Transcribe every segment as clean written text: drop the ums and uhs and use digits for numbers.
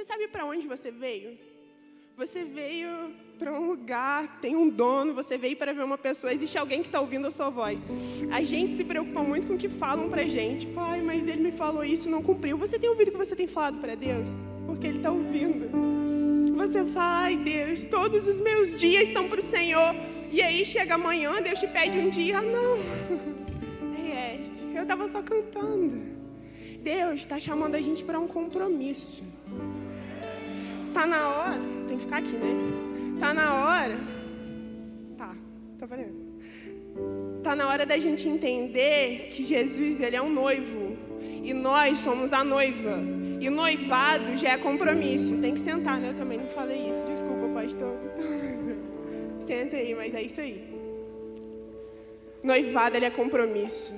sabe para onde você veio? Você veio para um lugar que tem um dono, você veio para ver uma pessoa, existe alguém que está ouvindo a sua voz. A gente se preocupa muito com o que falam para a gente. Pai, mas ele me falou isso e não cumpriu. Você tem ouvido o que você tem falado para Deus? Porque ele está ouvindo. Você fala, ai Deus, todos os meus dias são para o Senhor. E aí chega amanhã, Deus te pede um dia, não. Eu estava só cantando. Deus está chamando a gente para um compromisso. Tá na hora, tem que ficar aqui, né? Tá na hora. Tá valendo. Tá na hora da gente entender que Jesus, ele é um noivo e nós somos a noiva. E noivado já é compromisso. Tem que sentar, né? Eu também não falei isso. Desculpa, pastor. Senta aí, mas é isso aí. Noivado, ele é compromisso.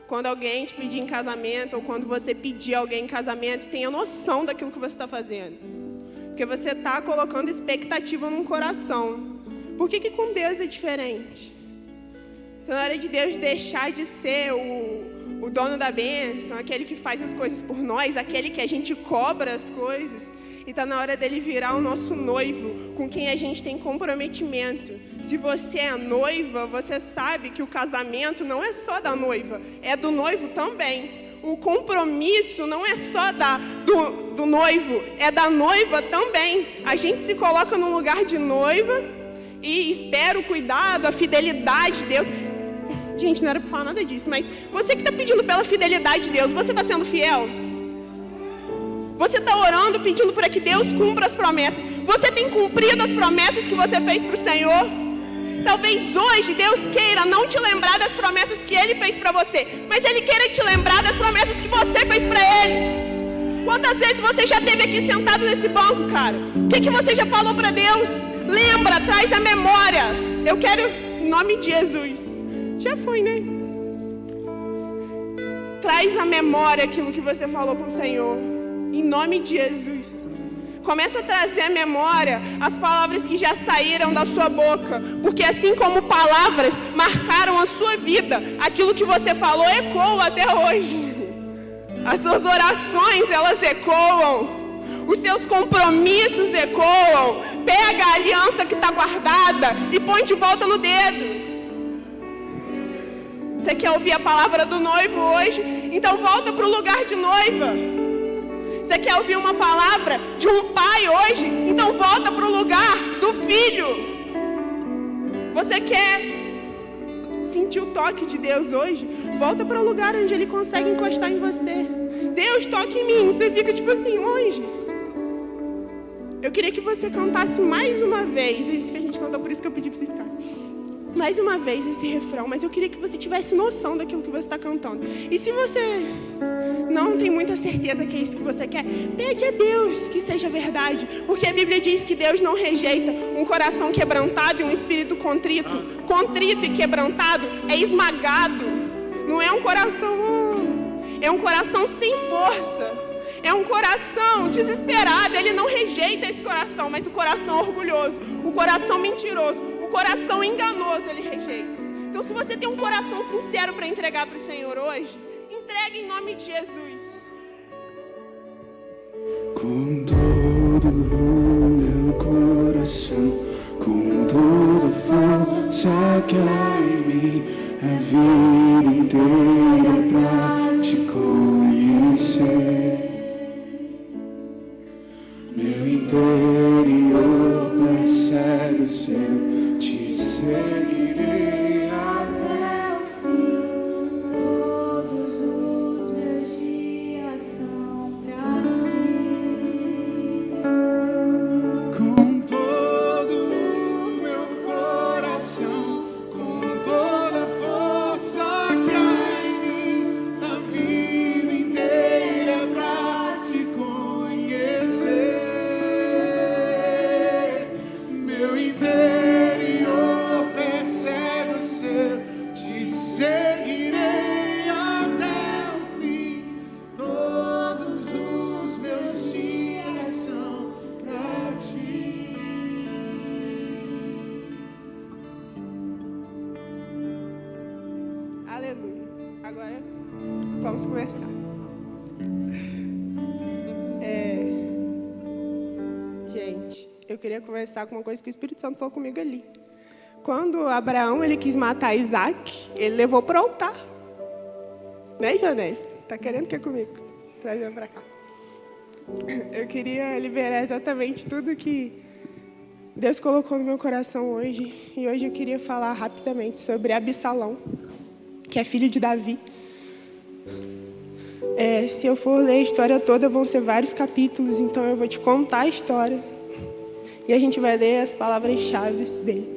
Quando alguém te pedir em casamento, ou quando você pedir alguém em casamento, tenha noção daquilo que você está fazendo. Porque você está colocando expectativa num coração. Por que com Deus é diferente? Então, na hora de Deus deixar de ser o dono da bênção, aquele que faz as coisas por nós, aquele que a gente cobra as coisas, e está na hora dele virar o nosso noivo, com quem a gente tem comprometimento. Se você é noiva, você sabe que o casamento não é só da noiva, é do noivo também. O compromisso não é só do noivo, é da noiva também. A gente se coloca no lugar de noiva e espera o cuidado, a fidelidade de Deus. Gente, não era para falar nada disso, mas você que está pedindo pela fidelidade de Deus, você está sendo fiel? Você está orando, pedindo para que Deus cumpra as promessas. Você tem cumprido as promessas que você fez para o Senhor? Talvez hoje Deus queira não te lembrar das promessas que Ele fez para você, mas Ele queira te lembrar das promessas que você fez para Ele. Quantas vezes você já esteve aqui sentado nesse banco, cara? O que você já falou para Deus? Lembra, traz a memória. Eu quero, em nome de Jesus. Já foi, né? Traz a memória aquilo que você falou para o Senhor. Em nome de Jesus. Começa a trazer à memória as palavras que já saíram da sua boca. Porque assim como palavras marcaram a sua vida, aquilo que você falou ecoa até hoje. As suas orações, elas ecoam. Os seus compromissos ecoam. Pega a aliança que está guardada e põe de volta no dedo. Você quer ouvir a palavra do noivo hoje? Então volta para o lugar de noiva. Você quer ouvir uma palavra de um pai hoje? Então volta para o lugar do filho. Você quer sentir o toque de Deus hoje? Volta para o lugar onde Ele consegue encostar em você. Deus, toque em mim. Você fica tipo assim, longe. Eu queria que você cantasse mais uma vez. É isso que a gente cantou, por isso que eu pedi para vocês ficarem. Mais uma vez esse refrão, mas eu queria que você tivesse noção daquilo que você está cantando. E se você não tem muita certeza que é isso que você quer, pede a Deus que seja verdade, porque a Bíblia diz que Deus não rejeita um coração quebrantado e um espírito contrito. Contrito e quebrantado é esmagado, não é um coração, é um coração sem força, é um coração desesperado. Ele não rejeita esse coração, mas o coração orgulhoso, o coração mentiroso, coração enganoso Ele rejeita. Então, se você tem um coração sincero para entregar para o Senhor hoje, entregue em nome de Jesus. Com todo o meu coração, com toda a força que há em mim, a vida inteira pra te conhecer. Meu interior persegue o seu. Seguirei até o fim, todos os meus dias são pra ti. Com todo o meu coração, com toda a força que há em mim, a vida inteira pra te conhecer. Meu interior seguirei até o fim, todos os meus dias são pra ti. Aleluia. Agora vamos começar. Gente, eu queria conversar com uma coisa que o Espírito Santo falou comigo ali. Quando Abraão ele quis matar Isaac, ele levou para o altar. Né, Jones? Tá querendo o que comigo? Traz ele para cá. Eu queria liberar exatamente tudo que Deus colocou no meu coração hoje. E hoje eu queria falar rapidamente sobre Absalão, que é filho de Davi. Se eu for ler a história toda, vão ser vários capítulos, então eu vou te contar a história. E a gente vai ler as palavras-chave dele.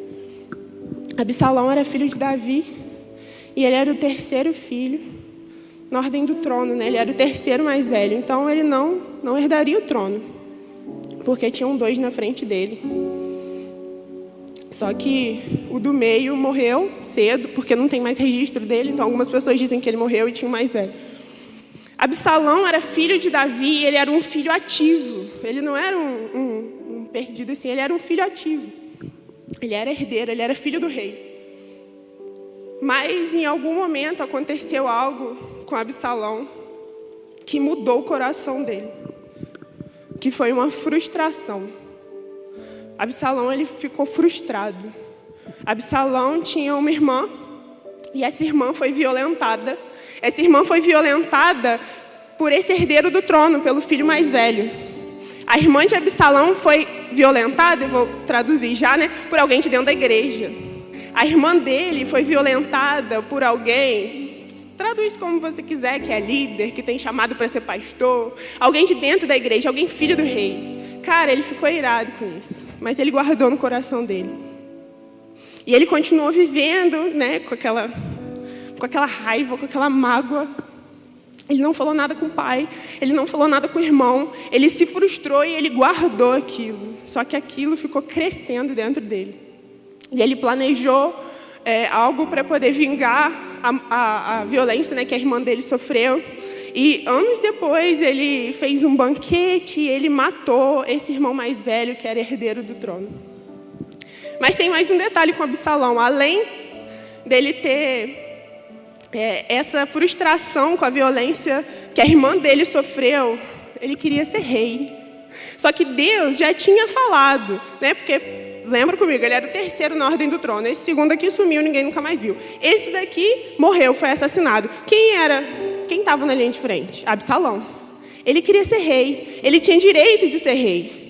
Absalão era filho de Davi, e ele era o terceiro filho, na ordem do trono, né? Ele era o terceiro mais velho, então ele não herdaria o trono, porque tinham 2 na frente dele. Só que o do meio morreu cedo, porque não tem mais registro dele, então algumas pessoas dizem que ele morreu e tinha o mais velho. Absalão era filho de Davi e ele era um filho ativo. Ele não era um perdido assim, ele era um filho ativo. Ele era herdeiro, ele era filho do rei. Mas em algum momento aconteceu algo com Absalão que mudou o coração dele, que foi uma frustração. Absalão ele ficou frustrado. Absalão tinha uma irmã e essa irmã foi violentada. Essa irmã foi violentada por esse herdeiro do trono, pelo filho mais velho. A irmã de Absalão foi violentada, eu vou traduzir já, né, por alguém de dentro da igreja. A irmã dele foi violentada por alguém, traduz como você quiser, que é líder, que tem chamado para ser pastor, alguém de dentro da igreja, alguém filho do rei. Cara, ele ficou irado com isso, mas ele guardou no coração dele. E ele continuou vivendo, né, com aquela raiva, com aquela mágoa. Ele não falou nada com o pai, ele não falou nada com o irmão, ele se frustrou e ele guardou aquilo. Só que aquilo ficou crescendo dentro dele. E ele planejou algo para poder vingar a violência, né, que a irmã dele sofreu. E anos depois ele fez um banquete e ele matou esse irmão mais velho que era herdeiro do trono. Mas tem mais um detalhe com Absalão. Além dele ter essa frustração com a violência que a irmã dele sofreu, ele queria ser rei. Só que Deus já tinha falado, né? Porque, lembra comigo, ele era o terceiro na ordem do trono. Esse segundo aqui sumiu, ninguém nunca mais viu. Esse daqui morreu, foi assassinado. Quem estava na linha de frente? Absalão. Ele queria ser rei, ele tinha direito de ser rei.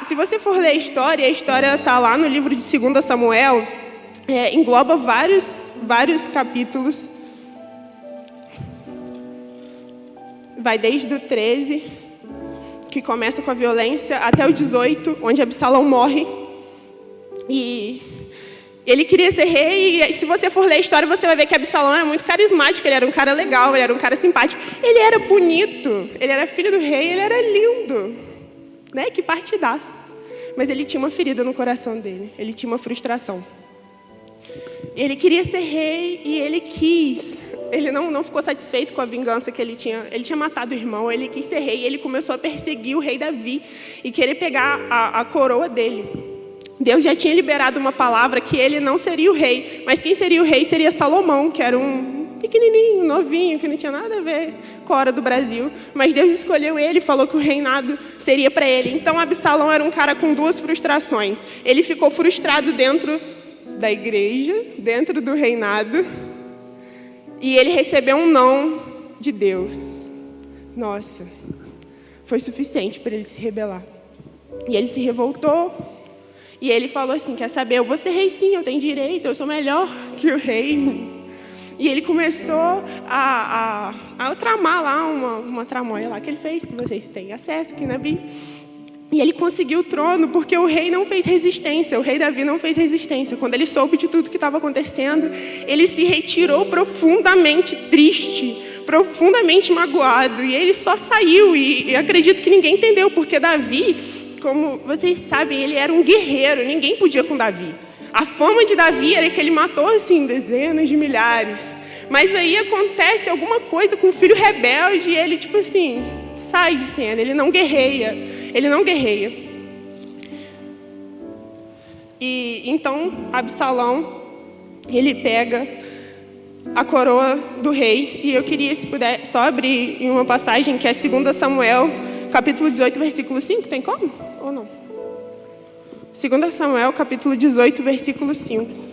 Se você for ler a história está lá no livro de 2 Samuel, engloba vários capítulos. Vai desde o 13, que começa com a violência, até o 18, onde Absalão morre. E ele queria ser rei, e se você for ler a história, você vai ver que Absalão era muito carismático, ele era um cara legal, ele era um cara simpático. Ele era bonito, ele era filho do rei, ele era lindo. Né? Que partidaço. Mas ele tinha uma ferida no coração dele, ele tinha uma frustração. Ele queria ser rei e ele quis. Ele não ficou satisfeito com a vingança que ele tinha. Ele tinha matado o irmão, ele quis ser rei. E ele começou a perseguir o rei Davi e querer pegar a coroa dele. Deus já tinha liberado uma palavra que ele não seria o rei. Mas quem seria o rei seria Salomão, que era um pequenininho, novinho, que não tinha nada a ver com a hora do Brasil. Mas Deus escolheu ele e falou que o reinado seria para ele. Então Absalão era um cara com 2 frustrações. Ele ficou frustrado dentro da igreja, dentro do reinado. E ele recebeu um não de Deus. Nossa, foi suficiente para ele se rebelar. E ele se revoltou. E ele falou assim, quer saber, eu vou ser rei sim, eu tenho direito, eu sou melhor que o rei. E ele começou a tramar lá uma tramóia lá que ele fez, que vocês têm acesso aqui na Bíblia. E ele conseguiu o trono porque o rei não fez resistência, o rei Davi não fez resistência. Quando ele soube de tudo que estava acontecendo, ele se retirou profundamente triste, profundamente magoado. E ele só saiu, e acredito que ninguém entendeu, porque Davi, como vocês sabem, ele era um guerreiro, ninguém podia com Davi. A fama de Davi era que ele matou, assim, dezenas de milhares. Mas aí acontece alguma coisa com o filho rebelde e ele, tipo assim, sai de cena, ele não guerreia. E então Absalão, ele pega a coroa do rei. E eu queria, se puder, só abrir em uma passagem que é 2 Samuel, capítulo 18, versículo 5. Tem como? Ou não? 2 Samuel, capítulo 18, versículo 5.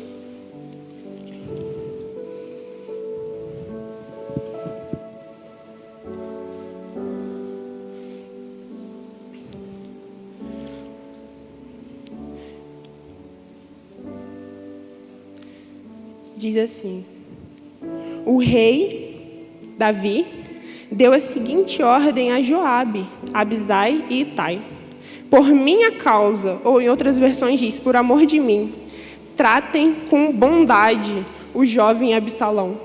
Diz assim: o rei Davi deu a seguinte ordem a Joabe, Abisai e Itai: por minha causa, ou em outras versões diz, por amor de mim, tratem com bondade o jovem Absalão.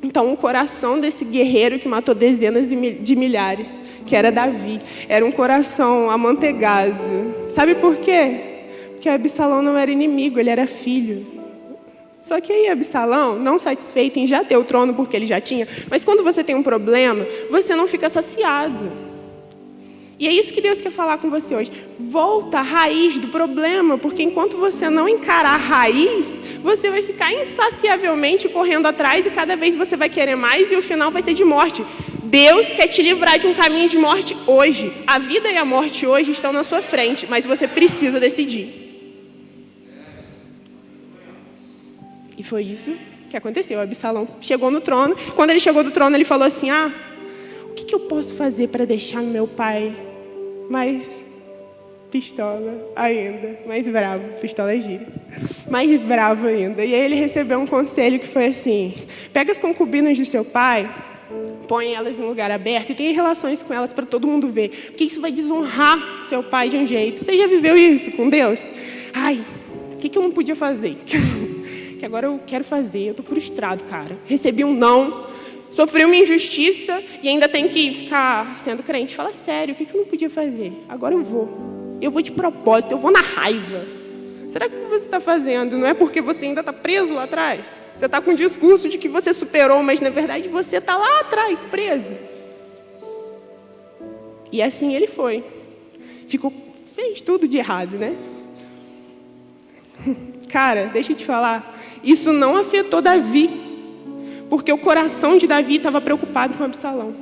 Então, o coração desse guerreiro que matou dezenas de milhares, que era Davi, era um coração amanteigado. Sabe por quê? Porque Absalão não era inimigo, ele era filho. Só que aí Absalão, não satisfeito em já ter o trono, porque ele já tinha, mas quando você tem um problema, você não fica saciado. E é isso que Deus quer falar com você hoje. Volta à raiz do problema, porque enquanto você não encarar a raiz, você vai ficar insaciavelmente correndo atrás e cada vez você vai querer mais e o final vai ser de morte. Deus quer te livrar de um caminho de morte hoje. A vida e a morte hoje estão na sua frente, mas você precisa decidir. E foi isso que aconteceu. Absalão chegou no trono. Quando ele chegou no trono, ele falou assim: o que eu posso fazer para deixar meu pai mais pistola ainda? Mais bravo. Pistola é gíria. Mais bravo ainda. E aí ele recebeu um conselho que foi assim: pega as concubinas do seu pai, põe elas em lugar aberto e tenha relações com elas para todo mundo ver. Porque isso vai desonrar seu pai de um jeito. Você já viveu isso com Deus? O que eu não podia fazer? Que agora eu quero fazer, eu estou frustrado, cara. Recebi um não, sofri uma injustiça e ainda tenho que ficar sendo crente. Fala sério, o que eu não podia fazer? Agora eu vou de propósito, eu vou na raiva. Será que o que você está fazendo não é porque você ainda está preso lá atrás? Você está com o discurso de que você superou, mas na verdade você está lá atrás, preso. E assim ele foi. Fez tudo de errado, né? Cara, deixa eu te falar, isso não afetou Davi, porque o coração de Davi estava preocupado com Absalão.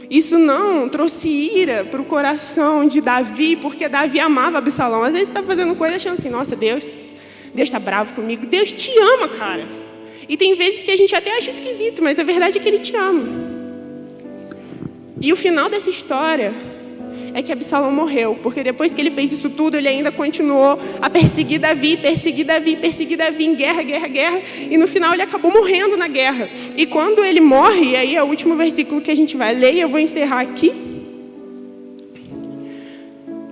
Isso não trouxe ira para o coração de Davi, porque Davi amava Absalão. Às vezes você está fazendo coisa achando assim: nossa, Deus está bravo comigo. Deus te ama, cara. E tem vezes que a gente até acha esquisito, mas a verdade é que Ele te ama. E o final dessa história é que Absalão morreu, porque depois que ele fez isso tudo, ele ainda continuou a perseguir Davi, em guerra, e no final ele acabou morrendo na guerra. E quando ele morre, e aí é o último versículo que a gente vai ler, e eu vou encerrar aqui.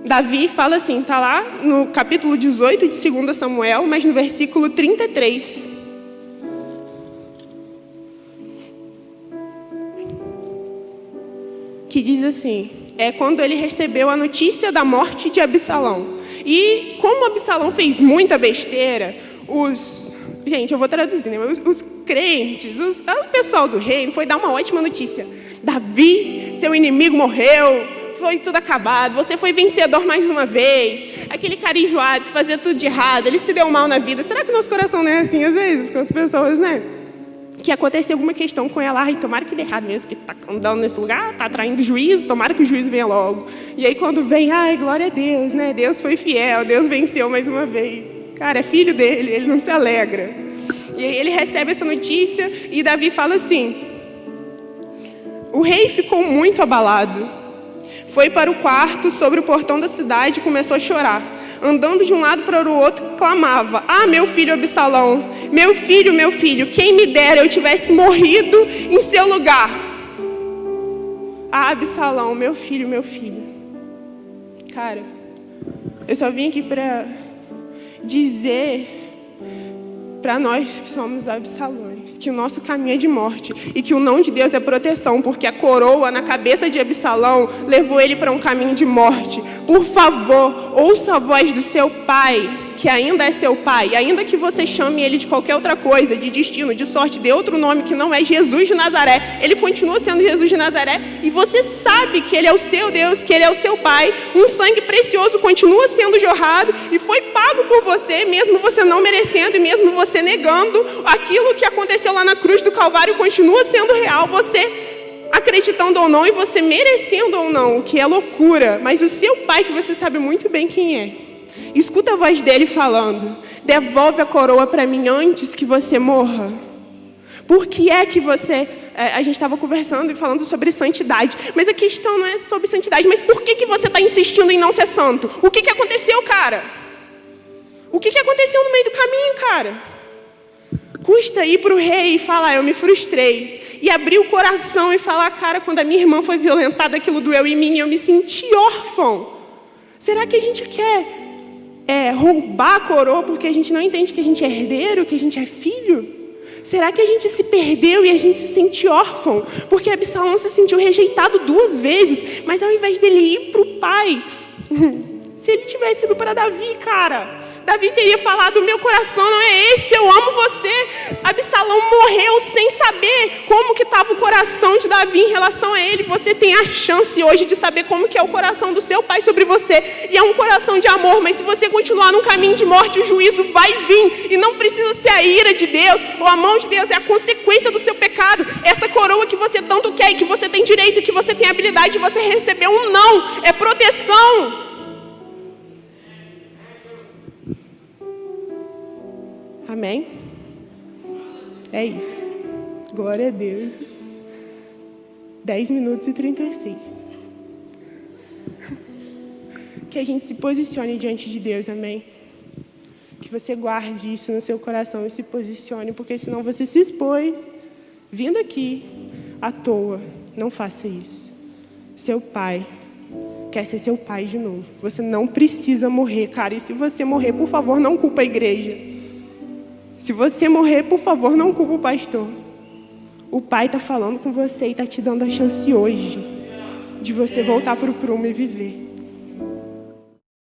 Davi fala assim, está lá no capítulo 18 de 2 Samuel, mas no versículo 33. Que diz assim: é quando ele recebeu a notícia da morte de Absalão. E como Absalão fez muita besteira, gente, eu vou traduzir, né? Os crentes, o pessoal do reino foi dar uma ótima notícia. Davi, seu inimigo morreu, foi tudo acabado, você foi vencedor mais uma vez. Aquele cara enjoado que fazia tudo de errado, ele se deu mal na vida. Será que o nosso coração não é assim às vezes com as pessoas, né? Que aconteceu alguma questão com ela, e tomara que dê errado mesmo, que está andando nesse lugar, está atraindo juízo, tomara que o juízo venha logo. E aí quando vem, glória a Deus, né? Deus foi fiel, Deus venceu mais uma vez. Cara, é filho dele, ele não se alegra. E aí ele recebe essa notícia e Davi fala assim: o rei ficou muito abalado. Foi para o quarto sobre o portão da cidade e começou a chorar. Andando de um lado para o outro, clamava: meu filho Absalão, meu filho, quem me dera eu tivesse morrido em seu lugar. Absalão, meu filho. Cara, eu só vim aqui para dizer para nós que somos Absalões, que o nosso caminho é de morte e que o não de Deus é proteção, porque a coroa na cabeça de Absalão levou ele para um caminho de morte. Por favor, ouça a voz do seu pai, que ainda é seu pai, e ainda que você chame ele de qualquer outra coisa, de destino, de sorte, de outro nome que não é Jesus de Nazaré, ele continua sendo Jesus de Nazaré, e você sabe que ele é o seu Deus, que ele é o seu pai. Um sangue precioso continua sendo jorrado e foi pago por você, mesmo você não merecendo e mesmo você negando aquilo que aconteceu lá na cruz do Calvário, continua sendo real, você acreditando ou não e você merecendo ou não, o que é loucura. Mas o seu pai, que você sabe muito bem quem é, Escuta a voz dele falando: devolve a coroa para mim antes que você morra. Por que é que você... a gente estava conversando e falando sobre santidade. Mas a questão não é sobre santidade. Mas por que você está insistindo em não ser santo? O que aconteceu, cara? O que aconteceu no meio do caminho, cara? Custa ir para o rei e falar: eu me frustrei. E abrir o coração e falar: cara, quando a minha irmã foi violentada, aquilo doeu em mim e eu me senti órfão. Será que a gente quer roubar a coroa porque a gente não entende que a gente é herdeiro, que a gente é filho? Será que a gente se perdeu e a gente se sente órfão? Porque Absalão se sentiu rejeitado 2 vezes, mas ao invés dele ir para o pai, se ele tivesse ido para Davi, cara, Davi teria falado: meu coração não é esse, eu amo você. Absalão morreu sem saber como que estava o coração de Davi em relação a ele. Você tem a chance hoje de saber como que é o coração do seu pai sobre você. E é um coração de amor, mas se você continuar num caminho de morte, o juízo vai vir. E não precisa ser a ira de Deus ou a mão de Deus, é a consequência do seu pecado. Essa coroa que você tanto quer e que você tem direito, que você tem habilidade de você receber um não, é proteção. Amém? É isso. Glória a Deus. 10 minutos e 36. Que a gente se posicione diante de Deus, amém? Que você guarde isso no seu coração e se posicione, porque senão você se expôs vindo aqui à toa. Não faça isso. Seu pai quer ser seu pai de novo. Você não precisa morrer, cara. E se você morrer, por favor, não culpa a igreja. Se você morrer, por favor, não culpa o pastor. O pai está falando com você e está te dando a chance hoje de você voltar para o prumo e viver.